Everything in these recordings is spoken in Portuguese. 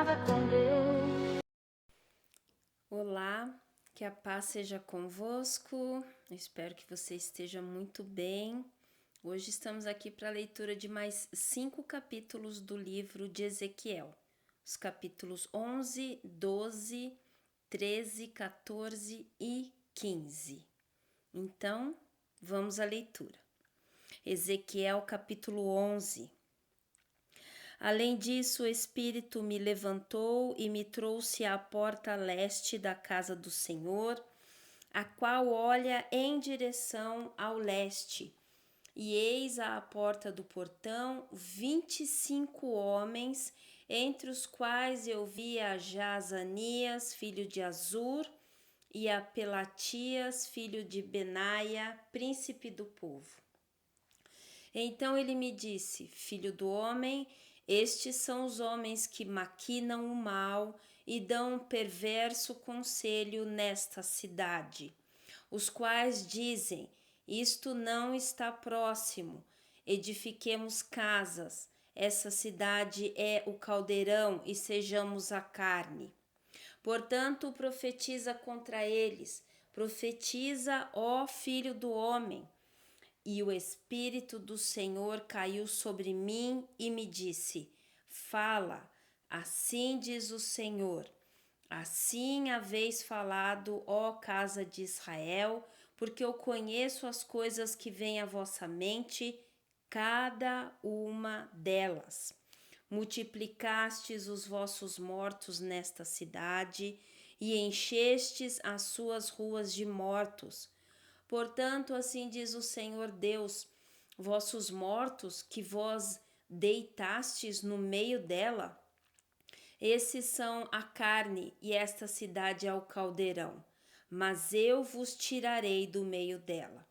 Caminhava com Deus. Olá, que a paz seja convosco. Eu espero que você esteja muito bem. Hoje estamos aqui para a leitura de mais 5 capítulos do livro de Ezequiel. Os capítulos 11, 12, 13, 14 e 15. Então, vamos à leitura. Ezequiel capítulo 11. Além disso, o Espírito me levantou e me trouxe à porta leste da casa do Senhor, a qual olha em direção ao leste. E eis à porta do portão 25 homens, entre os quais eu vi a Jazanias, filho de Azur, e a Pelatias, filho de Benaia, príncipe do povo. Então ele me disse: Filho do homem, estes são os homens que maquinam o mal e dão um perverso conselho nesta cidade, os quais dizem: isto não está próximo, edifiquemos casas, essa cidade é o caldeirão e sejamos a carne. Portanto, profetiza contra eles, profetiza, ó filho do homem. E o Espírito do Senhor caiu sobre mim e me disse: Fala, assim diz o Senhor. Assim haveis falado, ó casa de Israel, porque eu conheço as coisas que vêm à vossa mente, cada uma delas. Multiplicastes os vossos mortos nesta cidade e enchestes as suas ruas de mortos. Portanto, assim diz o Senhor Deus: vossos mortos que vós deitastes no meio dela, esses são a carne e esta cidade é o caldeirão, mas eu vos tirarei do meio dela.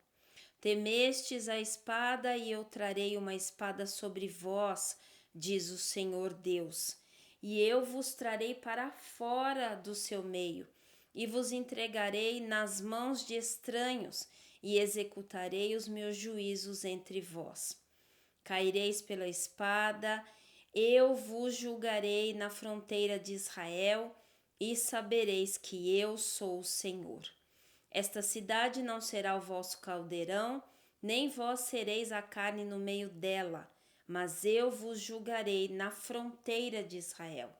Temestes a espada e eu trarei uma espada sobre vós, diz o Senhor Deus, e eu vos trarei para fora do seu meio, e vos entregarei nas mãos de estranhos, e executarei os meus juízos entre vós. Caireis pela espada, eu vos julgarei na fronteira de Israel, e sabereis que eu sou o Senhor. Esta cidade não será o vosso caldeirão, nem vós sereis a carne no meio dela, mas eu vos julgarei na fronteira de Israel.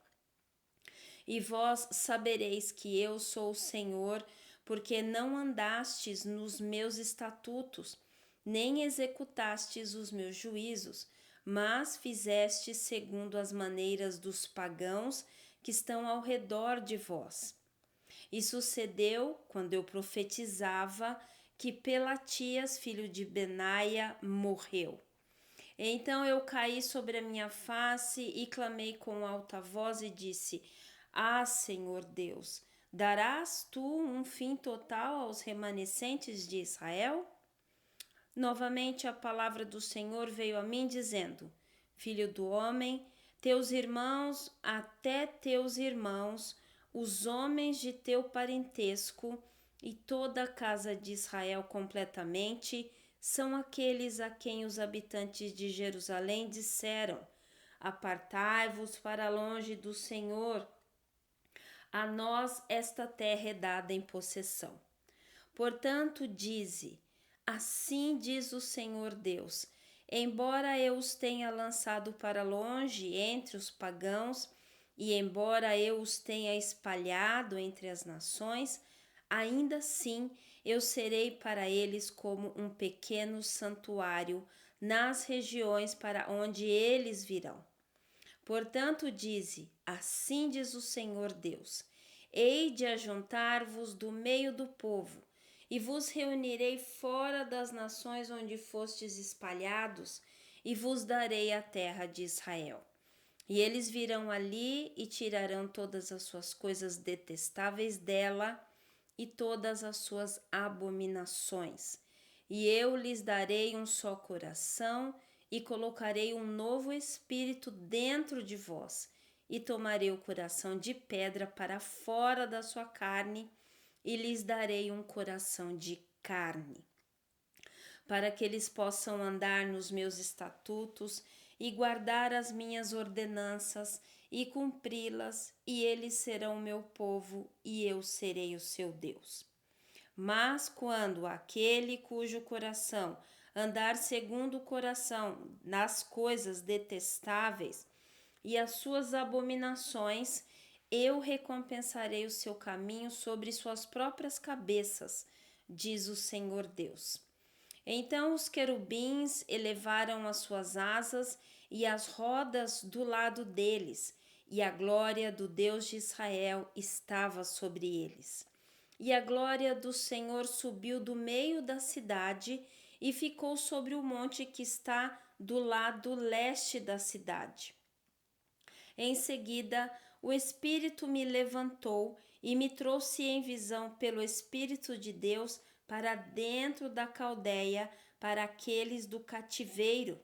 E vós sabereis que eu sou o Senhor, porque não andastes nos meus estatutos, nem executastes os meus juízos, mas fizestes segundo as maneiras dos pagãos que estão ao redor de vós. E sucedeu, quando eu profetizava, que Pelatias, filho de Benaia, morreu. Então eu caí sobre a minha face e clamei com alta voz e disse: Ah, Senhor Deus, darás tu um fim total aos remanescentes de Israel? Novamente a palavra do Senhor veio a mim dizendo: Filho do homem, teus irmãos, até teus irmãos, os homens de teu parentesco e toda a casa de Israel completamente, são aqueles a quem os habitantes de Jerusalém disseram: Apartai-vos para longe do Senhor. A nós esta terra é dada em possessão. Portanto, dize: Assim diz o Senhor Deus: embora eu os tenha lançado para longe entre os pagãos, e embora eu os tenha espalhado entre as nações, ainda assim eu serei para eles como um pequeno santuário nas regiões para onde eles virão. Portanto, dize: assim diz o Senhor Deus: hei de ajuntar-vos do meio do povo, e vos reunirei fora das nações onde fostes espalhados, e vos darei a terra de Israel. E eles virão ali e tirarão todas as suas coisas detestáveis dela e todas as suas abominações. E eu lhes darei um só coração e colocarei um novo espírito dentro de vós, e tomarei o coração de pedra para fora da sua carne e lhes darei um coração de carne, para que eles possam andar nos meus estatutos e guardar as minhas ordenanças e cumpri-las, e eles serão meu povo, e eu serei o seu Deus. Mas quando aquele cujo coração andar segundo o coração nas coisas detestáveis e as suas abominações, eu recompensarei o seu caminho sobre suas próprias cabeças, diz o Senhor Deus. Então os querubins elevaram as suas asas e as rodas do lado deles, e a glória do Deus de Israel estava sobre eles. E a glória do Senhor subiu do meio da cidade e ficou sobre o monte que está do lado leste da cidade. Em seguida, o Espírito me levantou e me trouxe em visão pelo Espírito de Deus para dentro da caldeia, para aqueles do cativeiro.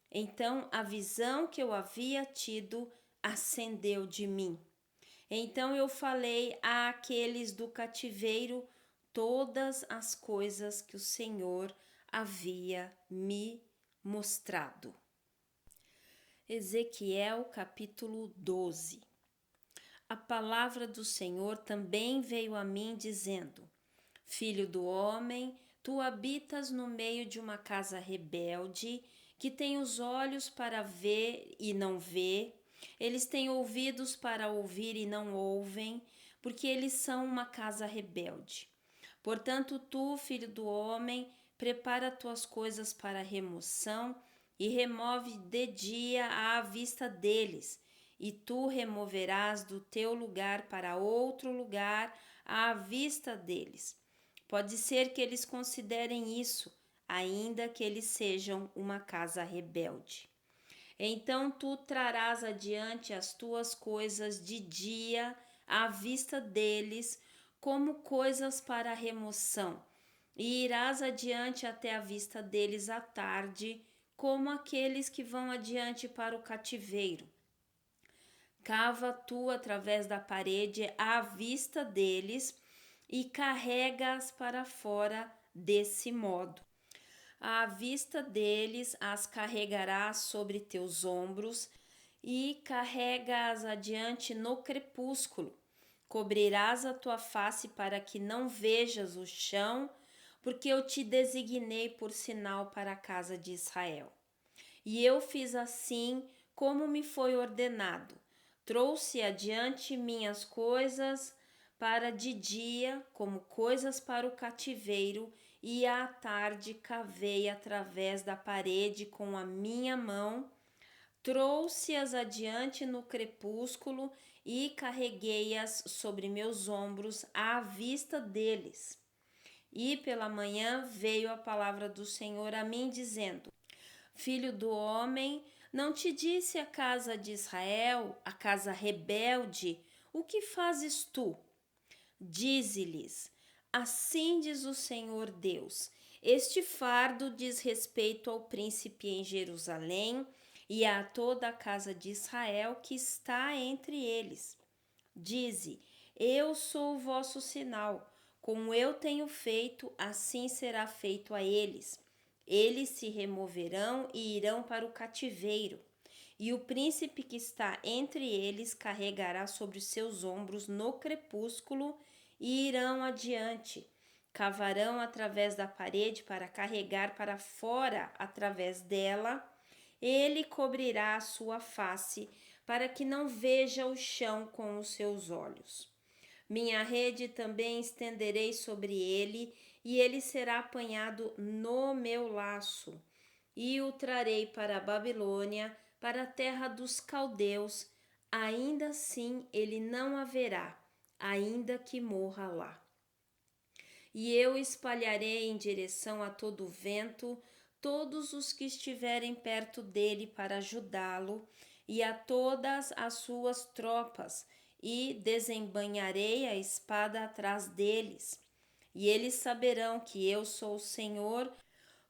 Então a visão que eu havia tido acendeu de mim. Então eu falei àqueles do cativeiro todas as coisas que o Senhor havia me mostrado. Ezequiel capítulo 12. A palavra do Senhor também veio a mim dizendo: Filho do homem, tu habitas no meio de uma casa rebelde, que tem os olhos para ver e não vê, eles têm ouvidos para ouvir e não ouvem, porque eles são uma casa rebelde. Portanto, tu, filho do homem, prepara tuas coisas para remoção e remove de dia à vista deles, e tu removerás do teu lugar para outro lugar à vista deles. Pode ser que eles considerem isso, ainda que eles sejam uma casa rebelde. Então tu trarás adiante as tuas coisas de dia à vista deles, como coisas para remoção, e irás adiante até a vista deles à tarde, como aqueles que vão adiante para o cativeiro. Cava tu através da parede à vista deles e carrega-as para fora desse modo. À vista deles as carregarás sobre teus ombros e carrega-as adiante no crepúsculo. Cobrirás a tua face para que não vejas o chão, porque eu te designei por sinal para a casa de Israel. E eu fiz assim como me foi ordenado. Trouxe adiante minhas coisas para de dia, como coisas para o cativeiro, e à tarde cavei através da parede com a minha mão, trouxe-as adiante no crepúsculo e carreguei-as sobre meus ombros à vista deles. E pela manhã veio a palavra do Senhor a mim, dizendo: Filho do homem, não te disse a casa de Israel, a casa rebelde, o que fazes tu? Dize-lhes: Assim diz o Senhor Deus: Este fardo diz respeito ao príncipe em Jerusalém e a toda a casa de Israel que está entre eles. Dize: Eu sou o vosso sinal. Como eu tenho feito, assim será feito a eles. Eles se removerão e irão para o cativeiro. E o príncipe que está entre eles carregará sobre os seus ombros no crepúsculo e irão adiante. Cavarão através da parede para carregar para fora através dela. Ele cobrirá a sua face para que não veja o chão com os seus olhos. Minha rede também estenderei sobre ele, e ele será apanhado no meu laço. E o trarei para a Babilônia, para a terra dos caldeus. Ainda assim ele não haverá, ainda que morra lá. E eu espalharei em direção a todo o vento todos os que estiverem perto dele para ajudá-lo, e a todas as suas tropas, e desembainharei a espada atrás deles. E eles saberão que eu sou o Senhor,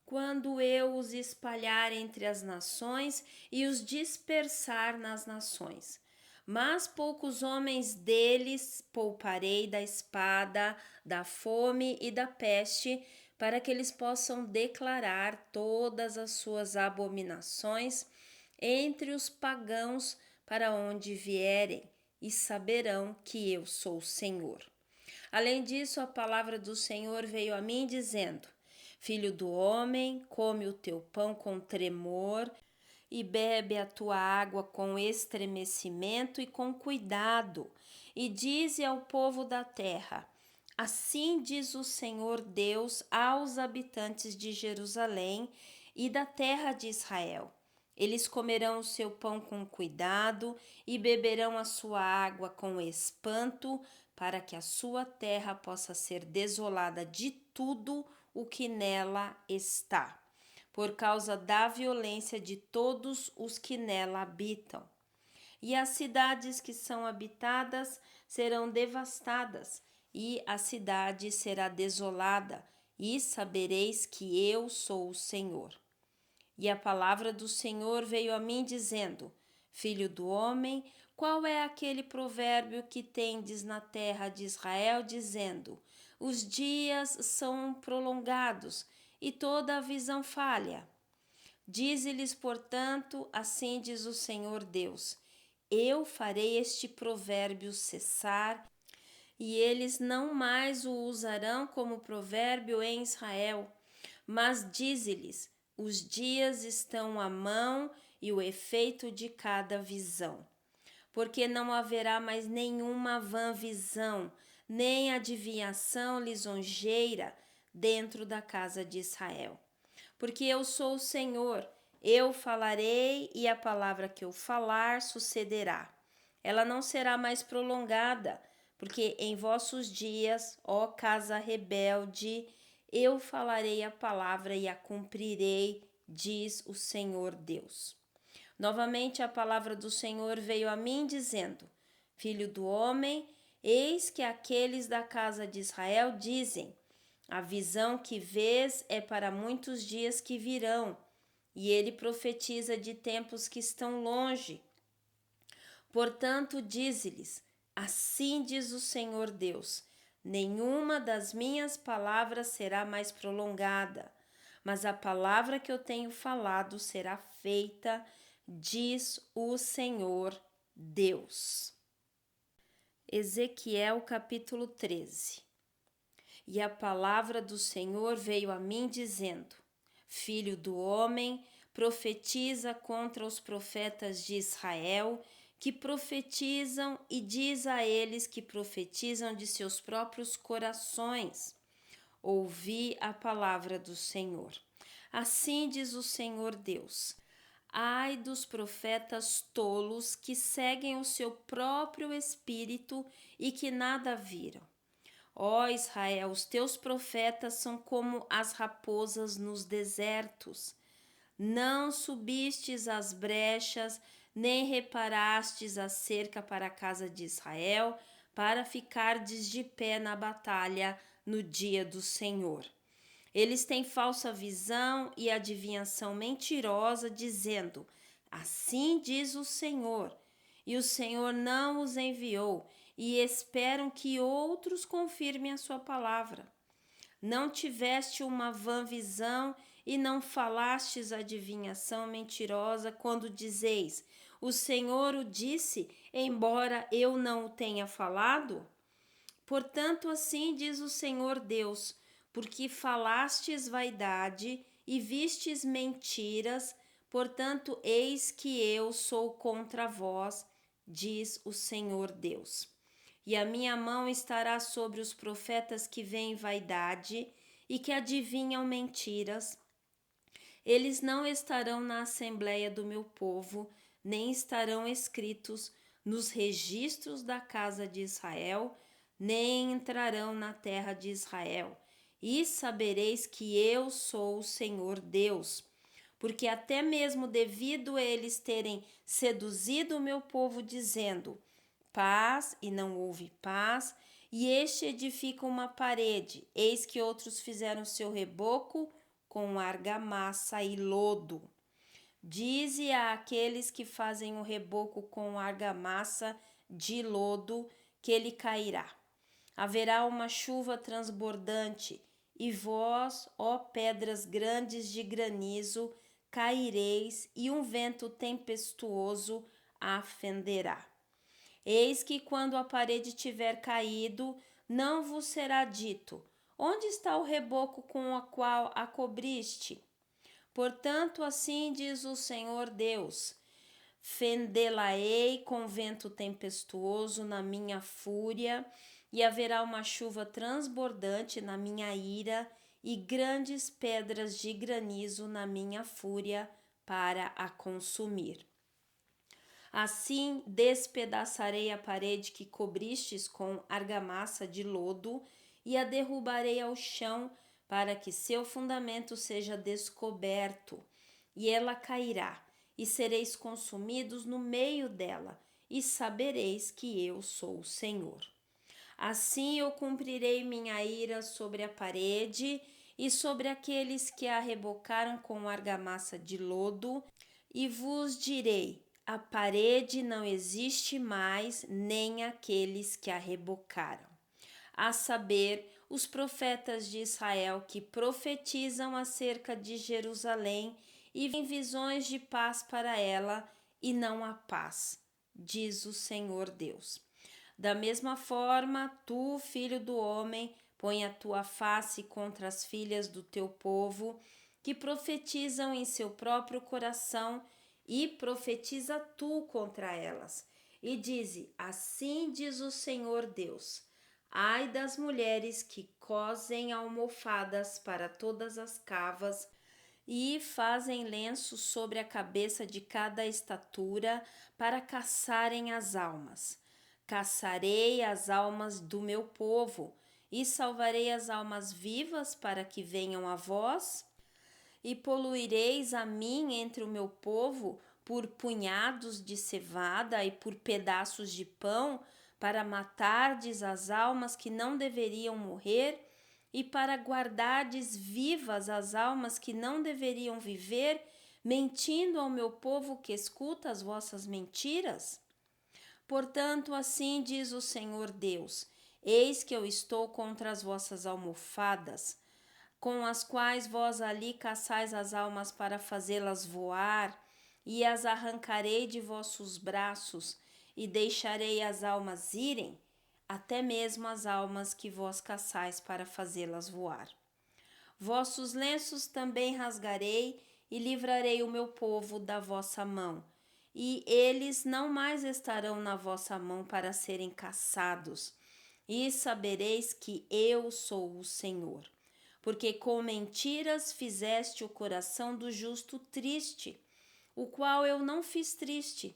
quando eu os espalhar entre as nações e os dispersar nas nações. Mas poucos homens deles pouparei da espada, da fome e da peste, para que eles possam declarar todas as suas abominações entre os pagãos para onde vierem, e saberão que eu sou o Senhor. Além disso, a palavra do Senhor veio a mim dizendo: Filho do homem, come o teu pão com tremor e bebe a tua água com estremecimento e com cuidado, e dize ao povo da terra: Assim diz o Senhor Deus aos habitantes de Jerusalém e da terra de Israel. Eles comerão o seu pão com cuidado e beberão a sua água com espanto, para que a sua terra possa ser desolada de tudo o que nela está, por causa da violência de todos os que nela habitam. E as cidades que são habitadas serão devastadas, e a cidade será desolada, e sabereis que eu sou o Senhor. E a palavra do Senhor veio a mim dizendo: Filho do homem, qual é aquele provérbio que tendes na terra de Israel, dizendo: Os dias são prolongados e toda a visão falha? Dize-lhes, portanto, assim diz o Senhor Deus: Eu farei este provérbio cessar, e eles não mais o usarão como provérbio em Israel, mas dize-lhes: os dias estão à mão e o efeito de cada visão. Porque não haverá mais nenhuma vã visão, nem adivinhação lisonjeira dentro da casa de Israel. Porque eu sou o Senhor, eu falarei e a palavra que eu falar sucederá. Ela não será mais prolongada, porque em vossos dias, ó casa rebelde, eu falarei a palavra e a cumprirei, diz o Senhor Deus. Novamente a palavra do Senhor veio a mim dizendo: Filho do homem, eis que aqueles da casa de Israel dizem: a visão que vês é para muitos dias que virão, e ele profetiza de tempos que estão longe. Portanto, dize-lhes: assim diz o Senhor Deus: nenhuma das minhas palavras será mais prolongada, mas a palavra que eu tenho falado será feita, diz o Senhor Deus. Ezequiel capítulo 13. E a palavra do Senhor veio a mim dizendo: Filho do homem, profetiza contra os profetas de Israel, que profetizam, e diz a eles que profetizam de seus próprios corações: ouvi a palavra do Senhor. Assim diz o Senhor Deus: ai dos profetas tolos que seguem o seu próprio espírito e que nada viram. Ó Israel, os teus profetas são como as raposas nos desertos. Não subistes as brechas, nem reparastes a cerca para a casa de Israel, para ficardes de pé na batalha no dia do Senhor. Eles têm falsa visão e adivinhação mentirosa, dizendo: assim diz o Senhor, e o Senhor não os enviou, e esperam que outros confirmem a sua palavra. Não tiveste uma vã visão e não falastes adivinhação mentirosa quando dizeis: o Senhor o disse, embora eu não o tenha falado? Portanto, assim diz o Senhor Deus: porque falastes vaidade e vistes mentiras, portanto, eis que eu sou contra vós, diz o Senhor Deus. E a minha mão estará sobre os profetas que veem vaidade e que adivinham mentiras. Eles não estarão na assembleia do meu povo, nem estarão escritos nos registros da casa de Israel, nem entrarão na terra de Israel. E sabereis que eu sou o Senhor Deus, porque até mesmo devido a eles terem seduzido o meu povo, dizendo: paz, e não houve paz, e este edifica uma parede, eis que outros fizeram seu reboco com argamassa e lodo. Dize àqueles que fazem o reboco com argamassa de lodo que ele cairá. Haverá uma chuva transbordante, e vós, ó pedras grandes de granizo, caireis, e um vento tempestuoso a fenderá. Eis que quando a parede tiver caído, não vos será dito: onde está o reboco com o qual a cobriste? Portanto, assim diz o Senhor Deus: fendê-la-ei com vento tempestuoso na minha fúria, e haverá uma chuva transbordante na minha ira, e grandes pedras de granizo na minha fúria para a consumir. Assim despedaçarei a parede que cobristes com argamassa de lodo, e a derrubarei ao chão, para que seu fundamento seja descoberto, e ela cairá, e sereis consumidos no meio dela, e sabereis que eu sou o Senhor. Assim eu cumprirei minha ira sobre a parede e sobre aqueles que a rebocaram com argamassa de lodo, e vos direi: a parede não existe mais, nem aqueles que a rebocaram. A saber, os profetas de Israel que profetizam acerca de Jerusalém e veem visões de paz para ela, e não há paz, diz o Senhor Deus. Da mesma forma, tu, filho do homem, põe a tua face contra as filhas do teu povo, que profetizam em seu próprio coração, e profetiza tu contra elas. E dize: assim diz o Senhor Deus: ai das mulheres que cosem almofadas para todas as cavas e fazem lenços sobre a cabeça de cada estatura para caçarem as almas. Caçarei as almas do meu povo e salvarei as almas vivas para que venham a vós, e poluireis a mim entre o meu povo por punhados de cevada e por pedaços de pão, para matardes as almas que não deveriam morrer, e para guardardes vivas as almas que não deveriam viver, mentindo ao meu povo que escuta as vossas mentiras? Portanto, assim diz o Senhor Deus: eis que eu estou contra as vossas almofadas, com as quais vós ali caçais as almas para fazê-las voar, e as arrancarei de vossos braços, e deixarei as almas irem, até mesmo as almas que vós caçais para fazê-las voar. Vossos lenços também rasgarei, e livrarei o meu povo da vossa mão, e eles não mais estarão na vossa mão para serem caçados, e sabereis que eu sou o Senhor. Porque com mentiras fizeste o coração do justo triste, o qual eu não fiz triste,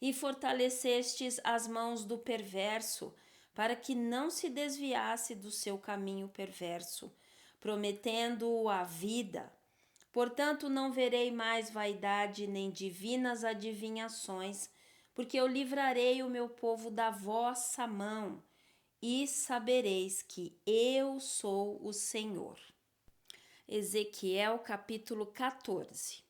e fortalecestes as mãos do perverso, para que não se desviasse do seu caminho perverso, prometendo-o a vida. Portanto, não verei mais vaidade nem divinas adivinhações, porque eu livrarei o meu povo da vossa mão, e sabereis que eu sou o Senhor. Ezequiel capítulo 14.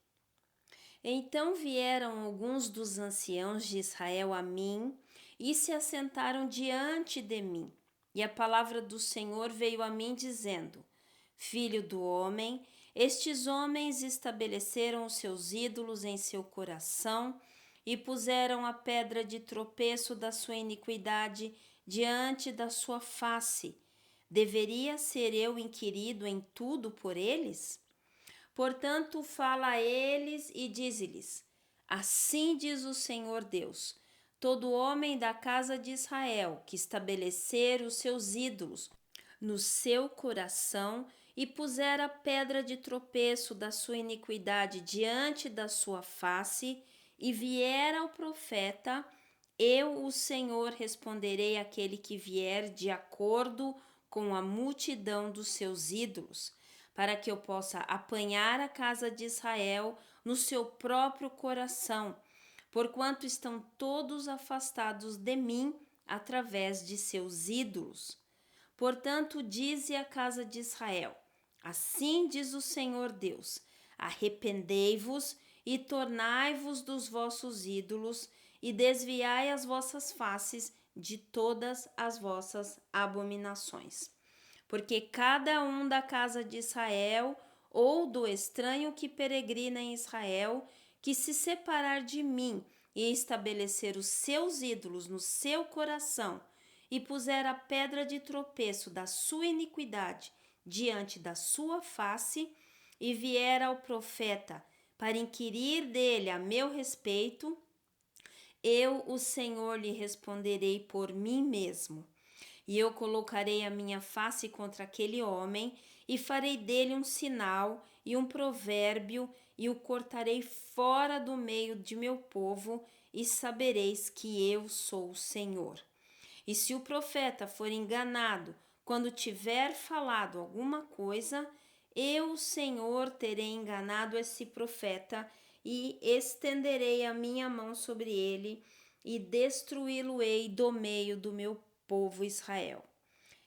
Então vieram alguns dos anciãos de Israel a mim e se assentaram diante de mim. E a palavra do Senhor veio a mim dizendo: filho do homem, estes homens estabeleceram os seus ídolos em seu coração e puseram a pedra de tropeço da sua iniquidade diante da sua face. Deveria ser eu inquirido em tudo por eles? Portanto, fala a eles e dize-lhes: assim diz o Senhor Deus: todo homem da casa de Israel que estabelecer os seus ídolos no seu coração e puser a pedra de tropeço da sua iniquidade diante da sua face, e vier ao profeta, eu, o Senhor, responderei àquele que vier de acordo com a multidão dos seus ídolos, para que eu possa apanhar a casa de Israel no seu próprio coração, porquanto estão todos afastados de mim através de seus ídolos. Portanto, dize a casa de Israel: assim diz o Senhor Deus: arrependei-vos e tornai-vos dos vossos ídolos, e desviai as vossas faces de todas as vossas abominações. Porque cada um da casa de Israel ou do estranho que peregrina em Israel, que se separar de mim e estabelecer os seus ídolos no seu coração, e puser a pedra de tropeço da sua iniquidade diante da sua face, e vier ao profeta para inquirir dele a meu respeito, eu, o Senhor, lhe responderei por mim mesmo. E eu colocarei a minha face contra aquele homem, e farei dele um sinal e um provérbio, e o cortarei fora do meio de meu povo, e sabereis que eu sou o Senhor. E se o profeta for enganado quando tiver falado alguma coisa, eu, o Senhor, terei enganado esse profeta, e estenderei a minha mão sobre ele, e destruí-lo-ei do meio do meu povo Israel.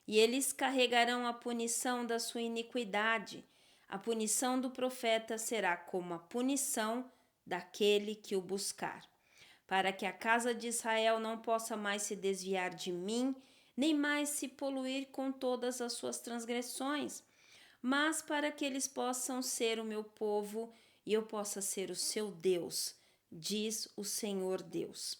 E eles carregarão a punição da sua iniquidade. A punição do profeta será como a punição daquele que o buscar, para que a casa de Israel não possa mais se desviar de mim, nem mais se poluir com todas as suas transgressões, mas para que eles possam ser o meu povo e eu possa ser o seu Deus, diz o Senhor Deus.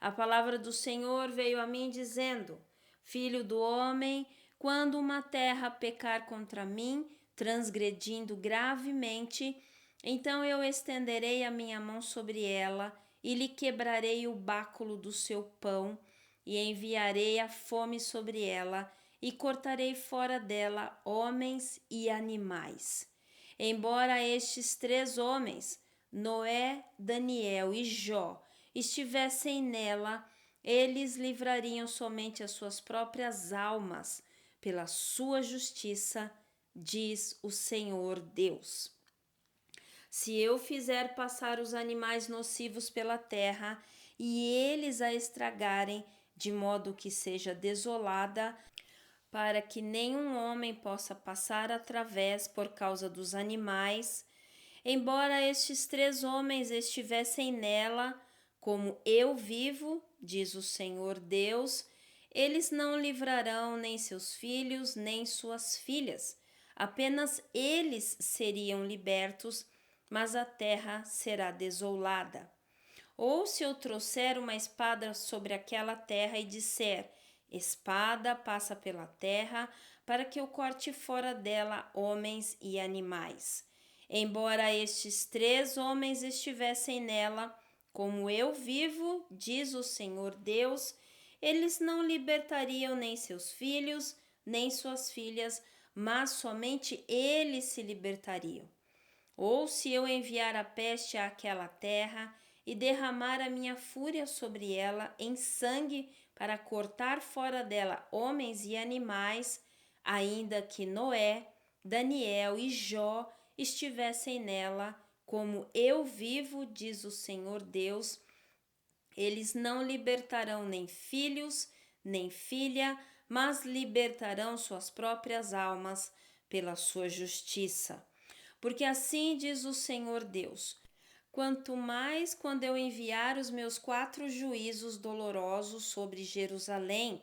A palavra do Senhor veio a mim dizendo: Filho do homem, quando uma terra pecar contra mim, transgredindo gravemente, então eu estenderei a minha mão sobre ela e lhe quebrarei o báculo do seu pão, e enviarei a fome sobre ela, e cortarei fora dela homens e animais. Embora estes 3 homens, Noé, Daniel e Jó, estivessem nela, eles livrariam somente as suas próprias almas pela sua justiça, diz o Senhor Deus. Se eu fizer passar os animais nocivos pela terra e eles a estragarem, de modo que seja desolada, para que nenhum homem possa passar através por causa dos animais, embora estes 3 homens estivessem nela, como eu vivo, diz o Senhor Deus, eles não livrarão nem seus filhos, nem suas filhas, apenas eles seriam libertos, mas a terra será desolada. Ou se eu trouxer uma espada sobre aquela terra e disser: espada passa pela terra, para que eu corte fora dela homens e animais. Embora estes 3 homens estivessem nela, como eu vivo, diz o Senhor Deus, eles não libertariam nem seus filhos, nem suas filhas, mas somente eles se libertariam. Ou se eu enviar a peste àquela terra e derramar a minha fúria sobre ela em sangue para cortar fora dela homens e animais, ainda que Noé, Daniel e Jó estivessem nela, como eu vivo, diz o Senhor Deus, eles não libertarão nem filhos, nem filha, mas libertarão suas próprias almas pela sua justiça. Porque assim diz o Senhor Deus: quanto mais quando eu enviar os meus 4 juízos dolorosos sobre Jerusalém,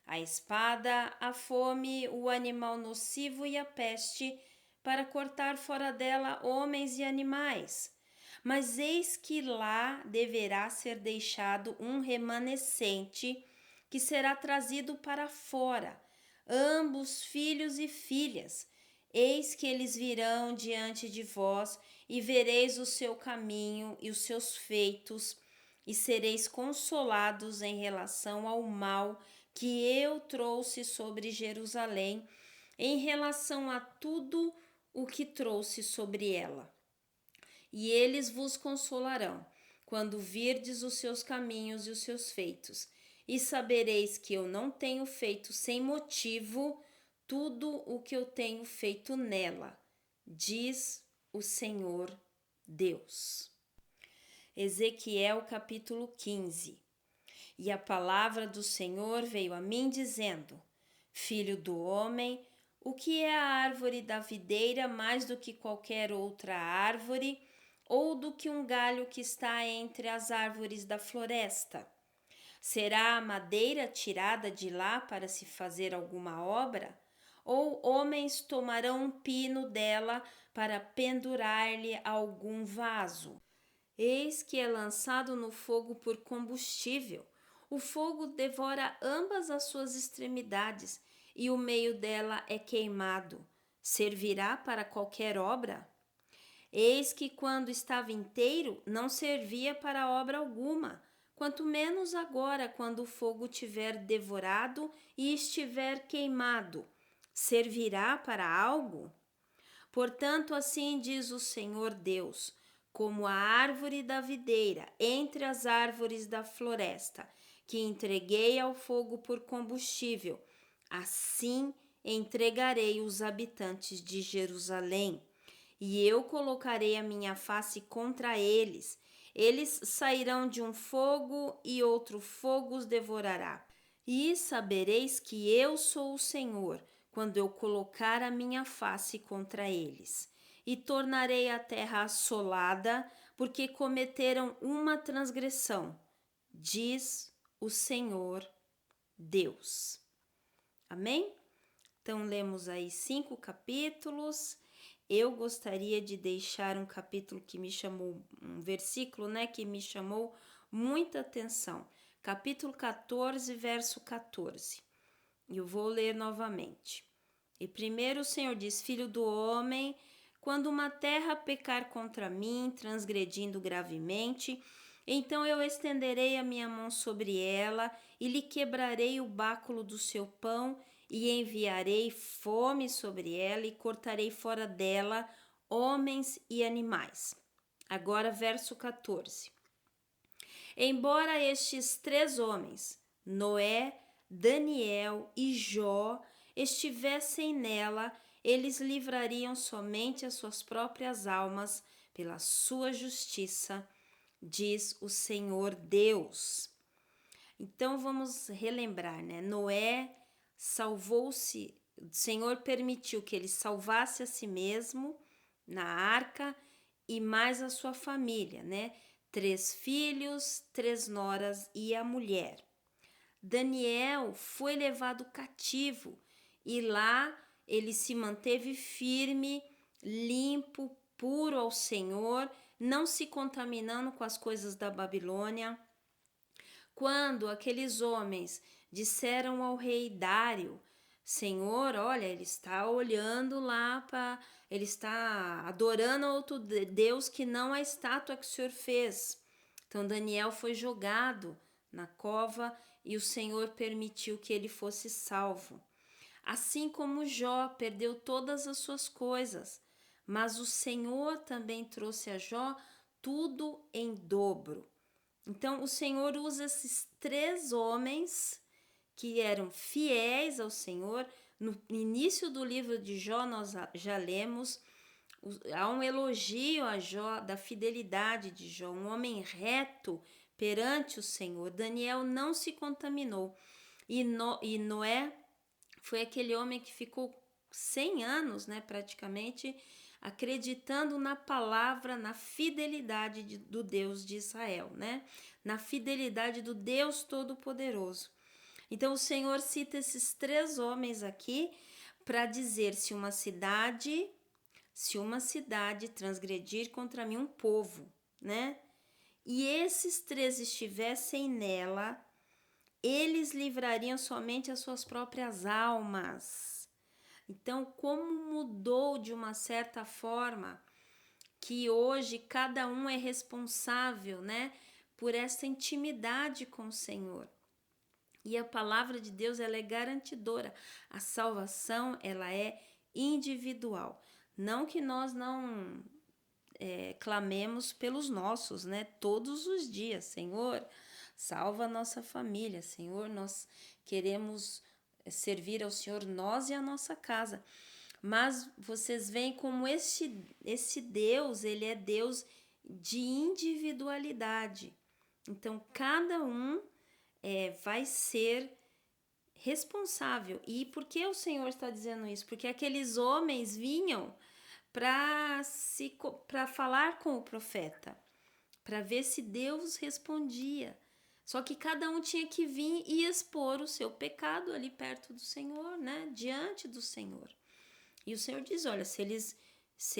a espada, a fome, o animal nocivo e a peste, para cortar fora dela homens e animais. Mas eis que lá deverá ser deixado um remanescente, que será trazido para fora, ambos filhos e filhas. Eis que eles virão diante de vós, e vereis o seu caminho e os seus feitos, e sereis consolados em relação ao mal que eu trouxe sobre Jerusalém, em relação a tudo o que trouxe sobre ela. E eles vos consolarão, quando virdes os seus caminhos e os seus feitos, e sabereis que eu não tenho feito sem motivo tudo o que eu tenho feito nela, diz o Senhor Deus. Ezequiel capítulo 15. E a palavra do Senhor veio a mim dizendo: Filho do homem, o que é a árvore da videira mais do que qualquer outra árvore, ou do que um galho que está entre as árvores da floresta? Será a madeira tirada de lá para se fazer alguma obra? ou homens tomarão um pino dela para pendurar-lhe algum vaso. Eis que é lançado no fogo por combustível. O fogo devora ambas as suas extremidades, e o meio dela é queimado. Servirá para qualquer obra? Eis que quando estava inteiro, não servia para obra alguma, quanto menos agora, quando o fogo tiver devorado e estiver queimado. Servirá para algo? Portanto, assim diz o Senhor Deus: como a árvore da videira entre as árvores da floresta, que entreguei ao fogo por combustível, assim entregarei os habitantes de Jerusalém. E eu colocarei a minha face contra eles. Eles sairão de um fogo e outro fogo os devorará. E sabereis que eu sou o Senhor, quando eu colocar a minha face contra eles. E tornarei a terra assolada, porque cometeram uma transgressão, diz o Senhor Deus. Amém? Então, lemos aí 5 capítulos. Eu gostaria de deixar um capítulo que me chamou, um versículo, né, que me chamou muita atenção. Capítulo 14, verso 14. E eu vou ler novamente. E primeiro o Senhor diz: Filho do homem, quando uma terra pecar contra mim, transgredindo gravemente, então eu estenderei a minha mão sobre ela e lhe quebrarei o báculo do seu pão e enviarei fome sobre ela e cortarei fora dela homens e animais. Agora, verso 14. Embora estes 3 homens, Noé, Daniel e Jó, estivessem nela, eles livrariam somente as suas próprias almas pela sua justiça, diz o Senhor Deus. Então vamos relembrar, né? Noé salvou-se, o Senhor permitiu que ele salvasse a si mesmo na arca e mais a sua família, né? 3 filhos, 3 noras e a mulher. Daniel foi levado cativo e lá ele se manteve firme, limpo, puro ao Senhor, não se contaminando com as coisas da Babilônia. Quando aqueles homens disseram ao rei Dário: Senhor, olha, ele está olhando lá para. Ele está adorando outro Deus que não a estátua que o Senhor fez. Então Daniel foi jogado na cova e o Senhor permitiu que ele fosse salvo. Assim como Jó perdeu todas as suas coisas, mas o Senhor também trouxe a Jó tudo em dobro. Então, o Senhor usa esses 3 homens que eram fiéis ao Senhor. No início do livro de Jó, nós já lemos, há um elogio a Jó, da fidelidade de Jó, um homem reto perante o Senhor. Daniel não se contaminou. E Noé foi aquele homem que ficou 100 anos, né, praticamente, acreditando na palavra, na fidelidade do Deus de Israel, né? Na fidelidade do Deus Todo-Poderoso. Então o Senhor cita esses 3 homens aqui para dizer se uma cidade transgredir contra mim, um povo, né? E esses 3 estivessem nela, eles livrariam somente as suas próprias almas. Então, como mudou de uma certa forma que hoje cada um é responsável, né, por essa intimidade com o Senhor. E a palavra de Deus, ela é garantidora. A salvação, ela é individual. Não que nós não clamemos pelos nossos, né, todos os dias. Senhor, salva a nossa família. Senhor, nós queremos servir ao Senhor, nós e a nossa casa. Mas vocês veem como esse Deus, ele é Deus de individualidade. Então, cada um vai ser responsável. E por que o Senhor está dizendo isso? Porque aqueles homens vinham para falar com o profeta, para ver se Deus respondia. Só que cada um tinha que vir e expor o seu pecado ali perto do Senhor, né? Diante do Senhor. E o Senhor diz, olha, se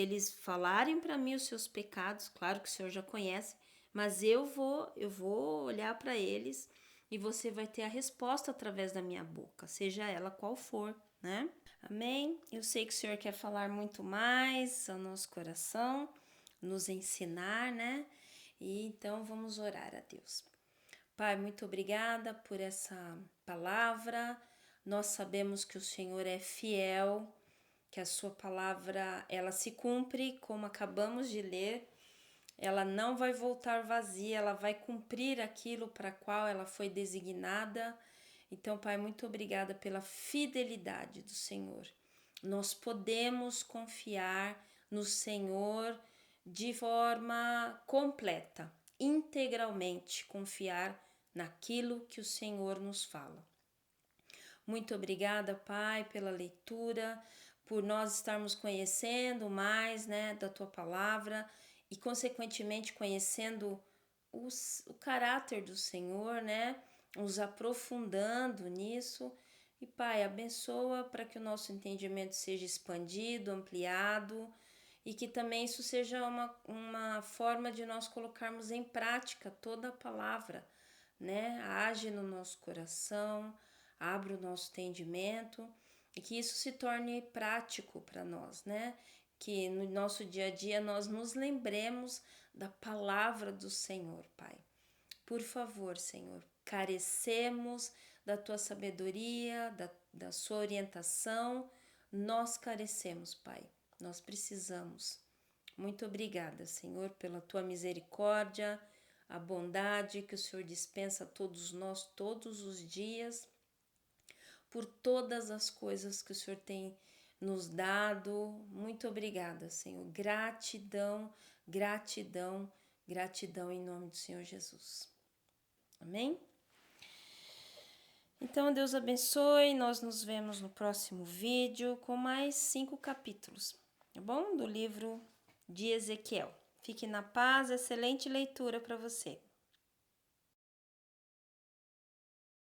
eles falarem para mim os seus pecados, claro que o Senhor já conhece, mas eu vou olhar para eles e você vai ter a resposta através da minha boca, seja ela qual for, né? Amém? Eu sei que o Senhor quer falar muito mais ao nosso coração, nos ensinar, né? E então vamos orar a Deus. Pai, muito obrigada por essa palavra. Nós sabemos que o Senhor é fiel, que a sua palavra ela se cumpre, como acabamos de ler. Ela não vai voltar vazia, ela vai cumprir aquilo para qual ela foi designada. Então, Pai, muito obrigada pela fidelidade do Senhor. Nós podemos confiar no Senhor de forma completa, integralmente confiar naquilo que o Senhor nos fala. Muito obrigada, Pai, pela leitura, por nós estarmos conhecendo mais, né, da Tua palavra e, consequentemente, conhecendo o caráter do Senhor, né, nos aprofundando nisso. E, Pai, abençoa para que o nosso entendimento seja expandido, ampliado e que também isso seja uma forma de nós colocarmos em prática toda a palavra, né? Age no nosso coração, abre o nosso entendimento e que isso se torne prático para nós, né? Que no nosso dia a dia nós nos lembremos da palavra do Senhor, Pai. Por favor, Senhor, carecemos da tua sabedoria, da sua orientação, nós carecemos, Pai, nós precisamos. Muito obrigada, Senhor, pela tua misericórdia, a bondade que o Senhor dispensa a todos nós todos os dias, por todas as coisas que o Senhor tem nos dado. Muito obrigada, Senhor. Gratidão, gratidão, gratidão em nome do Senhor Jesus. Amém? Então, Deus abençoe. Nós nos vemos no próximo vídeo com mais 5 capítulos, tá bom? Do livro de Ezequiel. Fique na paz, excelente leitura para você.